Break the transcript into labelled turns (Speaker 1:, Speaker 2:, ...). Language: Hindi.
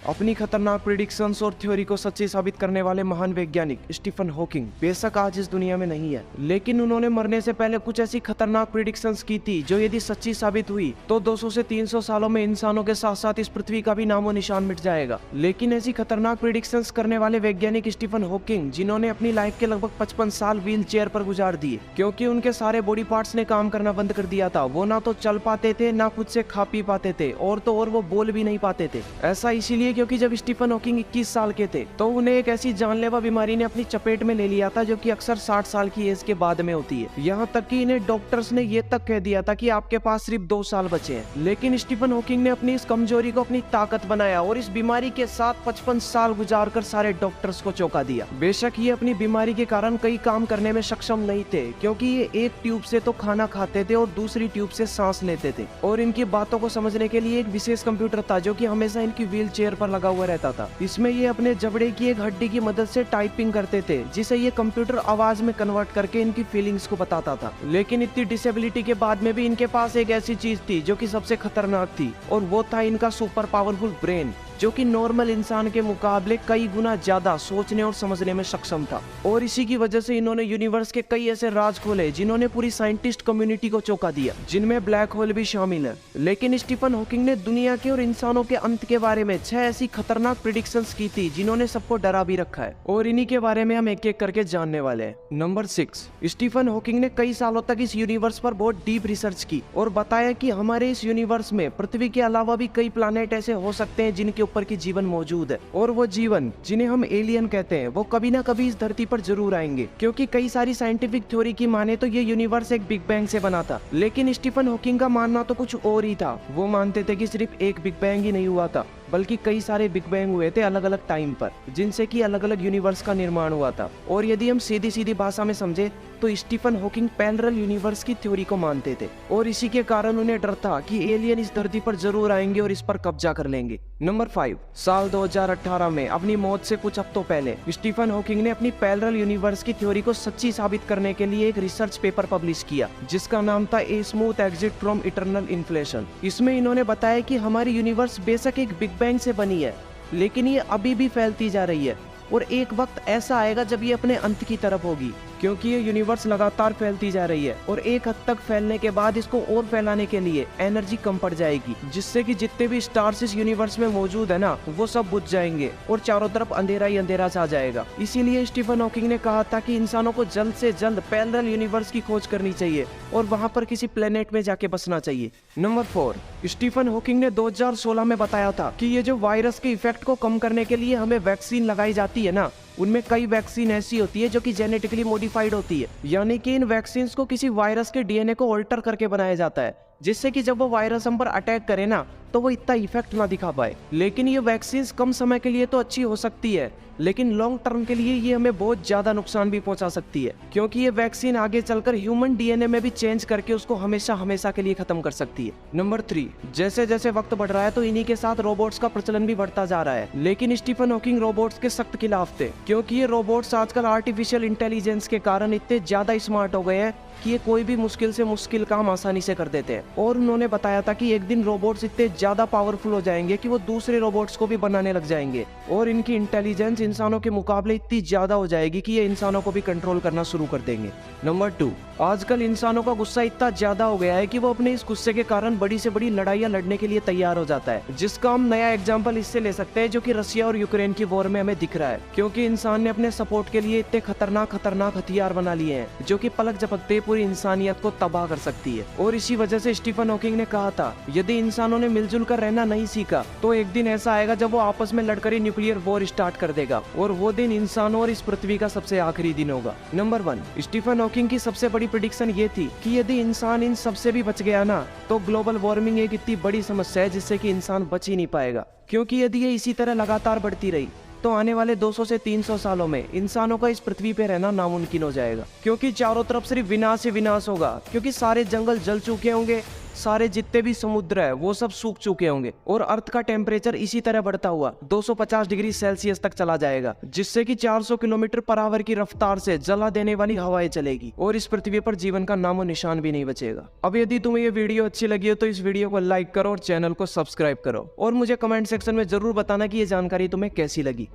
Speaker 1: अपनी खतरनाक प्रिडिक्शंस और थ्योरी को सच्ची साबित करने वाले महान वैज्ञानिक स्टीफन हॉकिंग बेशक आज इस दुनिया में नहीं है, लेकिन उन्होंने मरने से पहले कुछ ऐसी खतरनाक प्रिडिक्शंस की थी जो यदि सच्ची साबित हुई तो 200 से 300 सालों में इंसानों के साथ साथ इस पृथ्वी का भी नामो निशान मिट जाएगा। लेकिन ऐसी खतरनाक प्रिडिक्शंस करने वाले वैज्ञानिक स्टीफन हॉकिंग, जिन्होंने अपनी लाइफ के लगभग 55 साल व्हील चेयर पर गुजार दिए क्योंकि उनके सारे बॉडी पार्ट्स ने काम करना बंद कर दिया था। वो ना तो चल पाते थे, ना खुद से खा पी पाते थे, और तो और वो बोल भी नहीं पाते थे। ऐसा इसीलिए क्योंकि जब स्टीफन हॉकिंग 21 साल के थे तो उन्हें एक ऐसी जानलेवा बीमारी ने अपनी चपेट में ले लिया था जो कि अक्सर 60 साल की एज के बाद में होती है। यहाँ तक कि इन्हें डॉक्टर्स ने ये तक कह दिया था कि आपके पास सिर्फ 2 साल बचे हैं। लेकिन स्टीफन हॉकिंग ने अपनी इस कमजोरी को अपनी ताकत बनाया और इस बीमारी के साथ 55 साल गुजार कर सारे डॉक्टर्स को चौंका दिया। बेशक ये अपनी बीमारी के कारण कई काम करने में सक्षम नहीं थे क्योंकि ये एक ट्यूब से तो खाना खाते थे और दूसरी ट्यूब से सांस लेते थे, और इनकी बातों को समझने के लिए एक विशेष कंप्यूटर था जो कि हमेशा इनकी व्हील चेयर पर लगा हुआ रहता था। इसमें ये अपने जबड़े की एक हड्डी की मदद से टाइपिंग करते थे जिसे ये कंप्यूटर आवाज में कन्वर्ट करके इनकी फीलिंग्स को बताता था। लेकिन इतनी डिसेबिलिटी के बाद में भी इनके पास एक ऐसी चीज थी जो कि सबसे खतरनाक थी, और वो था इनका सुपर पावरफुल ब्रेन, जो कि नॉर्मल इंसान के मुकाबले कई गुना ज्यादा सोचने और समझने में सक्षम था। और इसी की वजह से इन्होंने यूनिवर्स के कई ऐसे राज खोले जिन्होंने पूरी साइंटिस्ट कम्युनिटी को चौंका दिया, जिनमें ब्लैक होल भी शामिल है। लेकिन स्टीफन हॉकिंग ने दुनिया के और इंसानों के अंत के बारे में 6 ऐसी खतरनाक प्रेडिक्शंस की थी जिन्होंने सबको डरा भी रखा है, और इन्हीं के बारे में हम एक एक करके जानने वाले हैं। नंबर 6, स्टीफन हॉकिंग ने कई सालों तक इस यूनिवर्स पर बहुत डीप रिसर्च की और बताया कि हमारे इस यूनिवर्स में पृथ्वी के अलावा भी कई प्लैनेट ऐसे हो सकते हैं जिनके ऊपर की जीवन मौजूद है, और वो जीवन जिन्हें हम एलियन कहते हैं वो कभी ना कभी इस धरती पर जरूर आएंगे। क्योंकि कई सारी साइंटिफिक थ्योरी की माने तो ये यूनिवर्स एक बिग बैंग से बना था, लेकिन स्टीफन हॉकिंग का मानना तो कुछ और ही था। वो मानते थे कि सिर्फ एक बिग बैंग ही नहीं हुआ था बल्कि कई सारे बिग बैंग हुए थे अलग अलग टाइम पर, जिनसे कि अलग अलग यूनिवर्स का निर्माण हुआ था। और यदि हम सीधी सीधी भाषा में समझे तो स्टीफन हॉकिंग पैरेलल यूनिवर्स की थ्योरी को मानते थे, और इसी के कारण उन्हें डर था कि एलियन इस धरती पर जरूर आएंगे और इस पर कब्जा कर लेंगे। नंबर 5, साल 2018 में अपनी मौत से कुछ हफ्तों पहले स्टीफन हॉकिंग ने अपनी पैरेलल यूनिवर्स की थ्योरी को सच्ची साबित करने के लिए एक रिसर्च पेपर पब्लिश किया जिसका नाम था a smooth exit from eternal inflation. इसमें इन्होंने बताया कि हमारी यूनिवर्स बेशक एक बिग बैंग से बनी है, लेकिन ये अभी भी फैलती जा रही है, और एक वक्त ऐसा आएगा जब ये अपने अंत की तरफ होगी, क्योंकि ये यूनिवर्स लगातार फैलती जा रही है और एक हद तक फैलने के बाद इसको और फैलाने के लिए एनर्जी कम पड़ जाएगी, जिससे कि जितने भी स्टार्स इस यूनिवर्स में मौजूद है ना वो सब बुझ जाएंगे और चारों तरफ अंधेरा ही अंधेरा छा जाएगा। इसीलिए स्टीफन हॉकिंग ने कहा था कि इंसानों को जल्द से जल्द पैरेलल यूनिवर्स की खोज करनी चाहिए और वहां पर किसी प्लेनेट में जाके बसना चाहिए। नंबर 4, स्टीफन हॉकिंग ने 2016 में बताया था कि ये जो वायरस के इफेक्ट को कम करने के लिए हमें वैक्सीन लगाई जाती है ना, उनमें कई वैक्सीन ऐसी होती है जो कि जेनेटिकली मॉडिफाइड होती है, यानी कि इन वैक्सीन को किसी वायरस के डीएनए को ऑल्टर करके बनाया जाता है, जिससे कि जब वो वायरस हम पर अटैक करे ना तो वो इतना इफेक्ट ना दिखा पाए। लेकिन ये वैक्सीन कम समय के लिए तो अच्छी हो सकती है, लेकिन लॉन्ग टर्म के लिए ये हमें बहुत ज्यादा नुकसान भी पहुंचा सकती है, क्योंकि ये वैक्सीन आगे चलकर ह्यूमन डीएनए में भी चेंज करके उसको हमेशा हमेशा के लिए खत्म कर सकती है। नंबर 3, जैसे जैसे वक्त बढ़ रहा है तो इन्हीं के साथ रोबोट्स का प्रचलन भी बढ़ता जा रहा है, लेकिन स्टीफन हॉकिंग रोबोट्स के सख्त खिलाफ थे, क्योंकि ये रोबोट्स आजकल आर्टिफिशियल इंटेलिजेंस के कारण इतने ज्यादा स्मार्ट हो गए हैं कि ये कोई भी मुश्किल से मुश्किल काम आसानी से कर देते हैं। और उन्होंने बताया था कि एक दिन रोबोट्स इतने ज्यादा पावरफुल हो जाएंगे कि वो दूसरे रोबोट्स को भी बनाने लग जाएंगे, और इनकी इंटेलिजेंस इंसानों के मुकाबले इतनी ज्यादा हो जाएगी कि ये इंसानों को भी कंट्रोल करना शुरू कर देंगे। नंबर 2, आजकल इंसानों का गुस्सा इतना ज्यादा हो गया है कि वो अपने इस गुस्से के कारण बड़ी से बड़ी लड़ाइयां लड़ने के लिए तैयार हो जाता है, जिसका हम नया एग्जांपल इससे ले सकते हैं जो कि रशिया और यूक्रेन की वॉर में हमें दिख रहा है, क्योंकि इंसान ने अपने सपोर्ट के लिए इतने खतरनाक हथियार बना लिए हैं जो कि पलक झपकते पूरी इंसानियत को तबाह कर सकती है। और इसी वजह से स्टीफन हॉकिंग ने कहा था यदि इंसानों ने मिलजुल कर रहना नहीं सीखा तो एक दिन ऐसा आएगा जब वो आपस में लड़कर ही न्यूक्लियर वॉर स्टार्ट कर देगा, और वो दिन इंसानों और इस पृथ्वी का सबसे आखिरी दिन होगा। नंबर 1, स्टीफन हॉकिंग की सबसे बड़ी प्रेडिक्शन ये थी कि यदि इंसान इन सबसे भी बच गया ना तो ग्लोबल वार्मिंग एक इतनी बड़ी समस्या है जिससे कि इंसान बच ही नहीं पाएगा, क्योंकि यदि ये इसी तरह लगातार बढ़ती रही तो आने वाले 200 से 300 सालों में इंसानों का इस पृथ्वी पे रहना नामुमकिन हो जाएगा, क्योंकि चारों तरफ सिर्फ विनाश ही विनाश होगा, क्योंकि सारे जंगल जल चुके होंगे, सारे जितने भी समुद्र है वो सब सूख चुके होंगे और अर्थ का टेम्परेचर इसी तरह बढ़ता हुआ 250 डिग्री सेल्सियस तक चला जाएगा, जिससे कि 400 किलोमीटर पर आवर की रफ्तार से जला देने वाली हवाएं चलेगी और इस पृथ्वी पर जीवन का नामो निशान भी नहीं बचेगा। अब यदि तुम्हें ये वीडियो अच्छी लगी हो तो इस वीडियो को लाइक करो और चैनल को सब्सक्राइब करो और मुझे कमेंट सेक्शन में जरूर बताना कि ये जानकारी तुम्हें कैसी लगी।